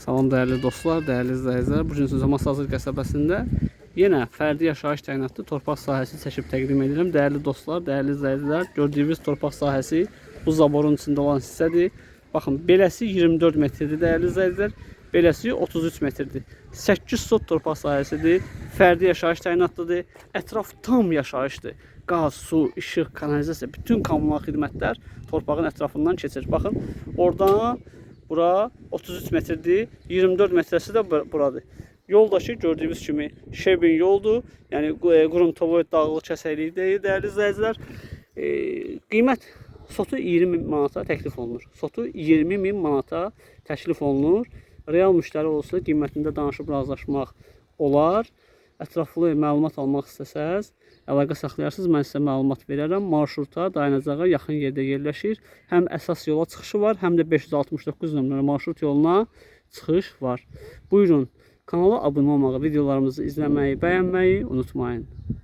Salam dəyərli dostlar, dəyərli izləyicilər. Bu gün sizə Masazır qəsəbəsində yenə fərdi yaşayış təyinatlı torpaq sahəsi çəkib təqdim edirəm. Dəyərli dostlar, dəyərli izləyicilər, gördüyünüz torpaq sahəsi bu zaborun içində olan hissədir. Baxın, beləsi 24 metrdir dəyərli izləyicilər, beləsi 33 metrdir. 8 sot torpaq sahəsidir, fərdi yaşayış təyinatlıdır, ətraf tam yaşayışdır. Qaz, su, işıq, kanalizasiya, bütün kommunal xidmətlər torpağın ətrafından keçir. Baxın, oradan bura 33 metrdir, 24 metresi də buradır. Yoldakı gördüyünüz kimi şebin yoldur. Yəni qruntovoid dağlıq kəsəkliyi deyil dəyərli izləyicilər. Qiymət sotu 20.000 manata təklif olunur. Sotu 20.000 manata təklif olunur. Real müştəri olsa qiymətində danışıb razılaşmaq olar. Ətraflı məlumat almaq istəsəz, əlaqə saxlayarsınız, mən sizə məlumat verərəm. Marşruta, dayanacağa yaxın yerdə yerləşir. Həm əsas yola çıxışı var, həm də 569 nömrəli marşrut yoluna çıxış var. Buyurun, kanala abunə olmağı, videolarımızı izləməyi, bəyənməyi unutmayın.